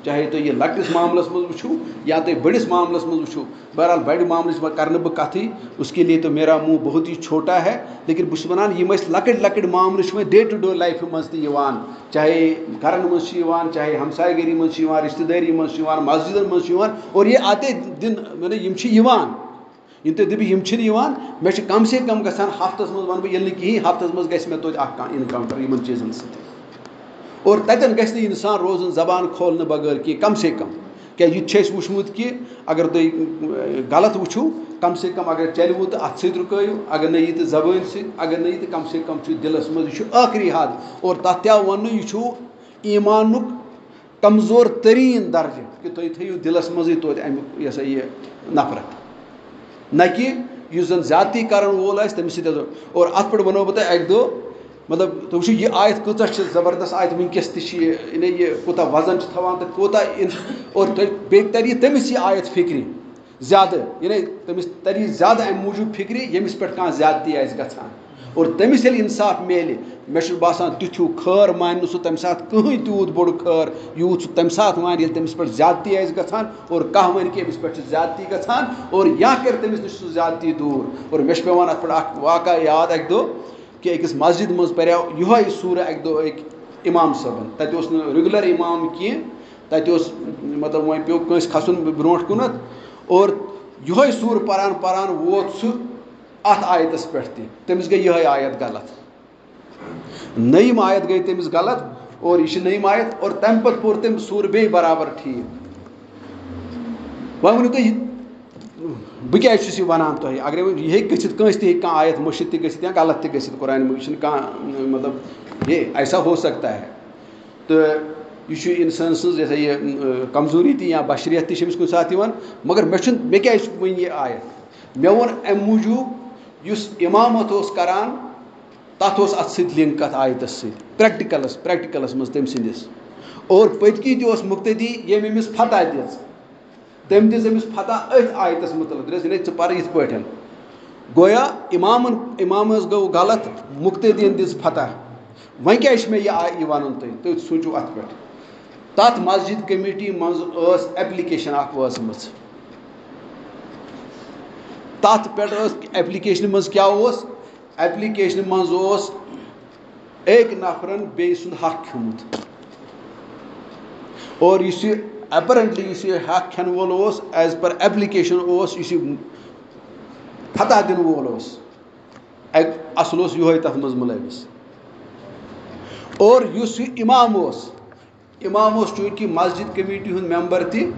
چاہے تُہۍ یہِ لۄکٹِس معاملَس منٛز وٕچھِو یا تُہۍ بٔڑِس معاملَس منٛز وٕچھِو بہرحال بَڑِ معاملٕچ کَرٕ نہٕ بہٕ کَتھٕے اس کے لیے تو میرا منہ بہت ہی چھوٹا ہے لیکن بہٕ چھُس وَنان یِم ٲسۍ لۄکٕٹۍ معاملہٕ چھِ وۄنۍ ڈے ٹُو ڈے لایفہِ منٛز تہِ یِوان چاہے گرن منٛز چھِ یِوان چاہے ہمساے گٔری منٛز چھِ یِوان رِشتہٕ دٲری منٛز چھِ یِوان مسجِدن منٛز چھِ یِوان اور یہِ آتے دِن مطلب یِم چھِ یِوان یِم تُہۍ دٔپِو یِم چھِنہٕ یِوان مےٚ چھِ کم سے کم گژھان ہفتس منٛز وَنہٕ بہٕ ییٚلہِ نہٕ کِہیٖنۍ ہفتس منٛز گژھِ مےٚ توتہِ اکھ کانٛہہ اِنکاوُنٹر یِمن چیٖزن سۭتۍ اور تَتٮ۪ن گژھِ نہٕ اِنسان روزُن زبان کھولنہٕ بغٲر کینٛہہ کم سے کم کیٛازِ یہِ تہِ چھُ اَسہِ وٕچھمُت کہِ اگر تُہۍ غلط وٕچھِو کم سے کم اگر چلوٕ تہٕ اَتھٕ سۭتۍ رُکٲیِو اگر نہٕ یہِ تہٕ زبٲنۍ سۭتۍ اگر نہٕ یہِ تہٕ کم سے کم چھُ دِلس منٛز یہِ چھُ ٲخری حد اور تَتھ تہِ آو وَننہٕ یہِ چھُ ایٖمانُک کمزور تریٖن درجہِ کہِ تُہۍ تھٲیِو دِلس منٛزٕے توتہِ امیُک یہِ ہسا یہِ نفرت نہ کہِ یُس زن زیادتی کرن وول آسہِ تٔمِس سۭتۍ اور اَتھ پٮ۪ٹھ وَنو بہٕ تۄہہِ اَکہِ دۄہ مطلب تُہۍ وٕچھِو یہِ آیت کۭژاہ چھِ زبردست آیت وٕنکیٚس تہِ چھِ یہِ کوٗتاہ وزن چھِ تھاوان تہٕ کوٗتاہ اور تُہۍ بیٚیہِ تَرِ تٔمِس یہِ آیت فِکرِ زیادٕ یعنی تٔمِس تَرِ زیادٕ اَمہِ موٗجوٗب فِکرِ ییٚمِس پٮ۪ٹھ کانٛہہ زیادتی آسہِ گژھان اور تٔمِس ییٚلہِ اِنصاف میلہِ مےٚ چھُ باسان تیُتھیوٗ خٲر مانہِ نہٕ سُہ تَمہِ ساتہٕ کٕہٕنۍ تیوٗت بوٚڑ خٲر یوٗت سُہ تَمہِ ساتہٕ وانہِ ییٚلہِ تٔمِس پٮ۪ٹھ زیادتی آسہِ گژھان اور کانٛہہ وَنہِ کہِ أمِس پٮ۪ٹھ چھِ زیادتی گژھان اور یا کَرِ تٔمِس نِش سُہ زیادتی دوٗر اور مےٚ چھُ پیٚوان اَتھ پٮ۪ٹھ اکھ واقعہ یاد اَکہِ دۄہ کہِ أکِس مسجِد منٛز پَریو یِہوے سوٗرہ اَکہِ دۄہ أکۍ اِمام صٲبن تَتہِ اوس نہٕ رِگیوٗلر اِمام کینٛہہ تَتہِ اوس مطلب وۄنۍ پیٚو کٲنٛسہِ کھسُن برونٛٹھ کُنتھ اور یِہوے سوٗر پَران پَران ووت سُہ اَتھ آیتَس پٮ۪ٹھ تہِ تٔمِس گٔے یِہوے آیت غلط نٔیِم آیت گٔے تٔمِس غلط اور یہِ چھِ نٔیِم آیت اور تَمہِ پَتہٕ پوٚر تٔمۍ سوٗر بیٚیہِ برابر ٹھیٖک وۄنۍ ؤنِو تُہۍ بہٕ کیازِ چھُس یہِ وَنان تۄہہِ اگرے یہِ ہیٚکہِ گٔژھِتھ کٲنٛسہِ تہِ ہیٚکہِ کانٛہہ آیت مٔشِد تہِ گٔژھِتھ یا غلط تہِ گٔژھِتھ قرآنہِ منٛز یہِ چھُنہٕ کانٛہہ مطلب ایسا ہو سکتا ہے تہٕ یہِ چھُ اِنسان سٕنٛز یہِ ہسا یہِ کمزوٗری تہِ یا بشریت تہِ چھِ أمِس کُنہِ ساتہٕ یِوان مگر مےٚ کیازِ وۄنۍ یہِ آیت مےٚ ووٚن اَمہِ موٗجوٗب یُس اِمامت اوس کران تَتھ اوس اَتھ سۭتۍ لِنک اَتھ آیتَس سۭتۍ پرٛیکٹِکَلَس منٛز تٔمۍ سٕنٛدِس اور پٔتکِنۍ تہِ اوس مُقتدی ییٚمۍ أمِس فتح دِژ تٔمۍ دِژ أمِس فتح أتھۍ آیتَس مُتعلق دِژ ژٕ پَر یِتھ پٲٹھۍ گویا اِمامَس گوٚو غلط مُقتدیَن دِژ فتح وۄنۍ کیازِ چھُ مےٚ یہِ وَنُن تُہۍ سوٗنٛچِو اَتھ پٮ۪ٹھ تَتھ مسجِد کٔمیٖٹی منٛز ٲس ایپلِکیشن اکھ وٲژمٕژ تَتھ پٮ۪ٹھ ٲس ایپلِکیشنہِ منٛز کیاہ اوس ایپلِکیشنہِ منٛز اوس أکۍ نفرن بیٚیہِ سُنٛد حق کھیوٚمُت اور یُس یہِ ایپرنٹلی یُس یہِ حق کھٮ۪نہٕ وول اوس ایز پر ایپلِکیشن اوس یُس یہِ فتح دِنہٕ وول اوس اَصٕل اوس یِہوے تَتھ منٛز مُلٲوِس اور یُس یہِ اِمام اوس چوٗنٛکہِ مسجِد کٔمیٖٹی ہُنٛد مٮ۪مبر تہِ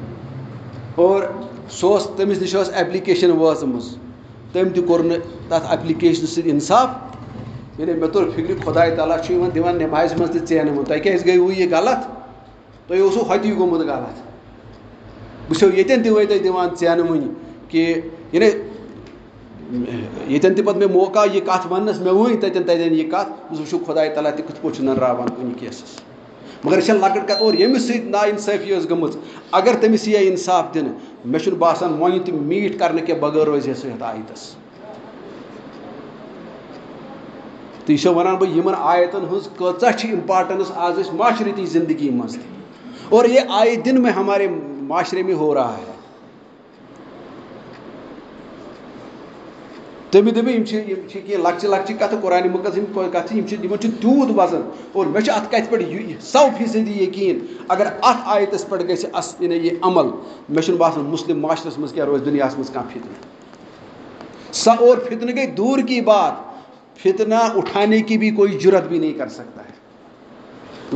اور سو تمس نش ایپلکیشن وٲژمٕژ تٔمۍ تہِ کوٚر نہٕ تَتھ ایپلکیشن سۭتۍ اِنصاف یعنی مےٚ توٚر فِکرِ خۄداے تعالیٰ چھُ یِمن دِوان نٮ۪مازِ منٛز تہِ ژینہٕ تۄہہِ کیازِ گٔیوٕ یہِ غلط تۄہہِ اوسوٕ ہوٚتی گوٚمُت غلط بہٕ چھُسو ییٚتٮ۪ن تہِ وٲتۍ تۄہہِ دِوان ژینہٕ وٕنہِ کہِ یعنی ییٚتٮ۪ن تہِ پَتہٕ مےٚ موقع یہِ کَتھ وَننَس مےٚ ؤنۍ تَتٮ۪ن یہِ کَتھ بہٕ وٕچھو خۄداے تعالیٰ تہِ کِتھ پٲٹھۍ چھُ نٔنراوان کُنہِ کیسَس مگر یہِ چھےٚ لۄکٕٹ کَتھ اور ییٚمِس سۭتۍ نا اِنصٲفی ٲس گٔمٕژ اگر تٔمِس یی اِنصاف دِنہٕ مےٚ چھُنہٕ باسان وۄنۍ تہِ میٖٹ کَرنہٕ کہِ بغٲر روزِ ہے سُہ یَتھ آیتَس تہٕ یہِ چھو وَنان بہٕ یِمن آیتَن ہٕنٛز کۭژاہ چھِ اِمپاٹَنٕس آز أسۍ معاشرتی زندگی منٛز تہِ اور یہ آئے دن میں ہمارے معاشرے میں ہو رہا ہے تٔمۍ دوٚپ یِم چھِ کینٛہہ لۄکچہِ لۄکچہِ کَتھٕ قرآنِ مُقدس یِم کَتھٕ یِم چھِ یِمن چھُ تیوٗت وزن اور مےٚ چھُ اَتھ کَتھِ پٮ۪ٹھ 100% یقیٖن اگر اَتھ آیتَس پٮ۪ٹھ گژھِ یہِ عمل مےٚ چھُنہٕ باسان مُسلِم معاشرس منٛز کیٛاہ روزِ دُنیاہَس منٛز کانٛہہ فتنہٕ اور فتنہ گئی دور کی بات فتنہ اٹھانے کی بھی کوئی جرت بھی نہیں کر سکتا ہے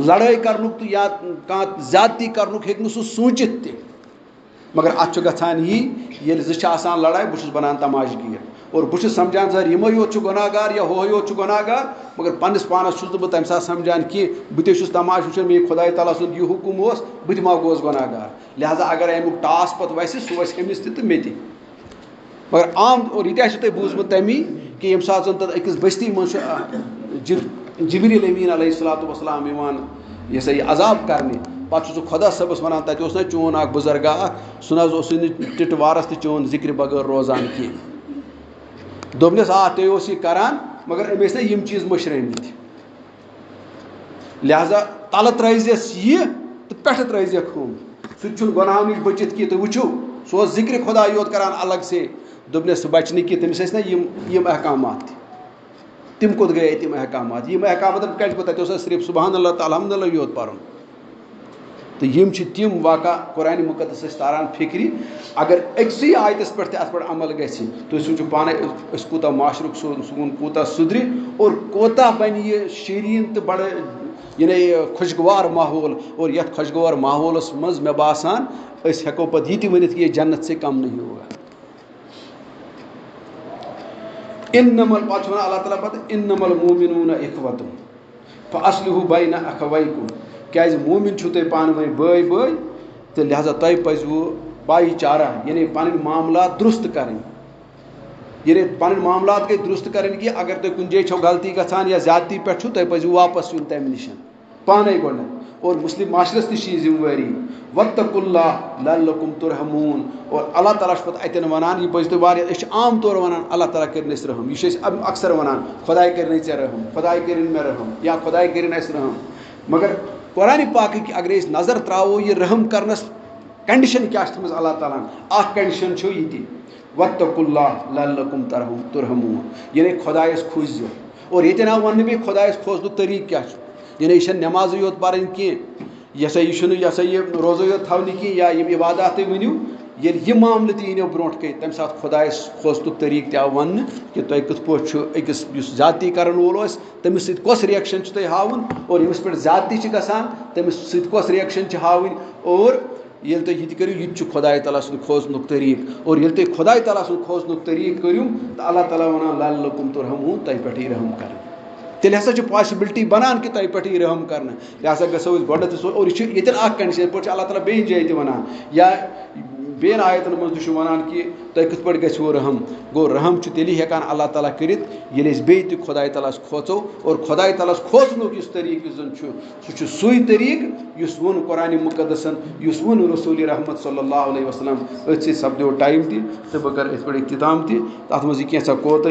لڑٲے کرنُک تہٕ یا کانٛہہ زیادتی کرنُک ہیٚکہِ نہٕ سُہ سوٗنٛچِتھ تہِ مگر اَتھ چھُ گژھان یی ییٚلہِ زٕ چھِ آسان لڑاے بہٕ چھُس بنان تماشگیٖر اور بہٕ چھُس سمجھان زَر یِمے یوت چھُ گۄناہ گار یا ہُہ یوت چھُ گۄناہ گار مگر پننِس پانس چھُس نہٕ بہٕ تَمہِ ساتہٕ سمجھان کینٛہہ بہٕ تہِ چھُس تماش وٕچھان مےٚ خۄداے تعالیٰ سُنٛد یہِ حُکُم اوس بہٕ تہِ ما گوس گۄناہ گار لہٰذا اگر امیُک ٹاس پتہٕ وسہِ سُہ وسہِ أمِس تہِ تہٕ مےٚ تہِ مگر عام اور یہِ تہِ آسوٕ تۄہہِ بوٗزمُت تمی کہِ ییٚمہِ ساتہٕ زن تتھ أکِس بستی منٛز چھُ جبریٖل امیٖن علیہ الصلاتُ وسلام یِوان یہِ ہسا یہِ عذاب کرنہِ پتہٕ چھُ سُہ خۄدا صٲبس وَنان تتہِ اوس نا چون اکھ بُزرگا اکھ سُہ نہ حظ اوسُے نہٕ ٹِٹہٕ وارس تہِ چون ذِکرِ بغٲر روزان کینٛہہ دوٚپنس تُہۍ اوس یہِ کران مگر أمۍ ٲسۍ نا یِم چیٖز مٔشرٲمٕتۍ لہٰذا تلہٕ ترٲیزٮ۪س یہِ تہٕ پٮ۪ٹھٕ ترٲیزٮ۪کھ ہُم سُہ تہِ چھُنہٕ گۄناہو نِش بٔچِتھ کینٛہہ تُہۍ وٕچھِو سُہ اوس ذِکرِ خۄدا یوت کران الگ سے دوٚپنس سُہ بچہِ نہٕ کینٛہہ تٔمِس ٲسۍ نا یِم احکامات تہِ تِم کوٚت گٔیے تِم احکامات یِم احکاماتن کَتہِ گوٚو تَتہِ اوس اَسہِ صرف سبحان اللہ تہٕ الحمدُ اللہ یوت پَرُن تہٕ یِم چھِ تِم واقع قرآنِ مُقدس ٲسۍ تاران فِکرِ اگر أکسٕے آیتَس پٮ۪ٹھ تہِ اَتھ پٮ۪ٹھ عمل گژھِ تُہۍ سوٗنٛچِو پانے أسۍ کوٗتاہ معاشرُک سون کوٗتاہ سُدرِ اور کوتاہ بَنہِ یہِ شیٖریٖن تہٕ بَڑٕ یعنی خۄشگوار ماحول اور یَتھ خۄشگوار ماحولَس منٛز مےٚ باسان أسۍ ہٮ۪کو پَتہٕ یہِ تہِ ؤنِتھ کہِ یہِ جنت سے کم نہیں ہوگا اِنَّمَل پَتہٕ چھُ وَنان اللہ تعالیٰ پَتہٕ اِنَّمَل موٗمِنوٗنَ اِخوَتُن فَأَصْلِحوٗ بَیْنَ أَخَوَیْکُم کیٛازِ موٗمِن چھُو تُہۍ پانہٕ ؤنۍ بٲے تہٕ لہٰذا تۄہہِ پَزِوٕ بھایی چارہ یعنی پَنٕنۍ معاملات درُست کَرٕنۍ یعنی پَنٕنۍ معاملات گٔے درُست کَرٕنۍ کہِ اگر تۄہہِ کُنہِ جایہِ چھو غلطی گژھان یا زیادتی پٮ۪ٹھ چھُو تۄہہِ پَزِوٕ واپس یُن تَمہِ نِش پانے گۄڈنٮ۪تھ اور مُسلِم معاشرس تہِ چھِ یہِ ذِمہٕ وٲری وَاتَّقُوا اللّٰہ لَعَلَّکُم تُرحموٗن اور اللہ تعالیٰ چھُ پَتہٕ اَتٮ۪ن وَنان یہِ پَزِ تۄہہِ واریاہ أسۍ چھِ عام طور وَنان اللہ تعالیٰ کٔرِنۍ اَسہِ رحم یہِ چھِ أسۍ اکثر وَنان خۄداے کٔرِنَے ژےٚ رحم خۄداے کٔرِنۍ مےٚ رحم یا خۄداے کٔرِنۍ اَسہِ رحم مگر قرآنِ پاکٕکۍ اگر أسۍ نظر ترٛاوو یہِ رحم کرنس کنڈِشن کیٛاہ چھِ تھٲومٕژ اللہ تعالیٰ ہن اکھ کنڈِشن چھُ یہِ تہِ وَاتَّقُوا اللّٰہ لَعَلَّکُم تُرحموٗن یعنی خۄدایس کھوٗژزیٚو اور ییٚتٮ۪ن آو وَننہٕ بیٚیہِ خۄدایس کھوژنُک طریٖقہٕ کیٛاہ چھُ یعنی یہِ چھَنہٕ نٮ۪مازٕے یوت پَرٕنۍ کینٛہہ یہِ ہسا یہِ چھُنہٕ یہِ ہسا یہِ روزے یوت تھاونہِ کینٛہہ یا یِم عبادات تُہۍ ؤنِو ییٚلہِ یہِ معاملہٕ تہِ یِنو برونٛٹھ کَنہِ تَمہِ ساتہٕ خۄدایس کھوژنُک طریٖقہٕ تہِ آو وَننہٕ کہِ تۄہہِ کِتھ پٲٹھۍ چھُ أکِس یُس زیادتی کرن وول اوس تٔمِس سۭتۍ کۄس رِیَکشن چھُ تۄہہِ ہاوُن اور ییٚمِس پٮ۪ٹھ زیادتی چھِ گژھان تٔمِس سۭتۍ کۄس رِیَکشن چھِ ہاوٕنۍ اور ییٚلہِ تُہۍ یہِ تہِ کٔرِو یہِ تہِ چھُ خۄداے تعالیٰ سُنٛد کھوژنُک طریٖقہٕ اور ییٚلہِ تُہۍ خۄداے تعالیٰ سُنٛد کھوژنُک طریٖقہٕ کٔرِو تہٕ اللہ تعالیٰ وَنان لَعَلَّکُم تُرحموٗن تۄہہِ پٮ۪ٹھ یی رحم کرنہٕ تیٚلہِ ہسا چھِ پاسبلٹی بنان کہِ تۄہہِ پٮ۪ٹھ یی رحم کرنہٕ لہٰذا گژھو أسۍ گۄڈنٮ۪تھ اور یہِ چھُ ییٚتٮ۪ن اکھ کنڈِشن یِتھ پٲٹھۍ چھُ اللہ تعالیٰ بیٚیہِ جایہِ تہِ وَنان یا بیٚیَن آیتن منٛز تہِ چھُ وَنان کہِ تۄہہِ کِتھ پٲٹھۍ گژھِوٕ رحم گوٚو رحم چھُ تیٚلی ہٮ۪کان اللہ تعالیٰ کٔرِتھ ییٚلہِ أسۍ بیٚیہِ تہِ خۄداے تعالیٰ ہس کھوژو اور خۄداے تعالیٰ ہس کھوژنُک یُس طریٖقہٕ یُس زن چھُ سُہ چھُ سُے طریٖقہٕ یُس ووٚن قرآنِ مُقدسن یُس ووٚن رسوٗلِ رحمت صلی اللہ علیہ وسلم أتھۍ سۭتۍ سپدیو ٹایم تہِ تہٕ بہٕ کرٕ أتھۍ پٮ۪ٹھ اختتام تہِ تَتھ منٛز یہِ کینٛژھا کوتاہی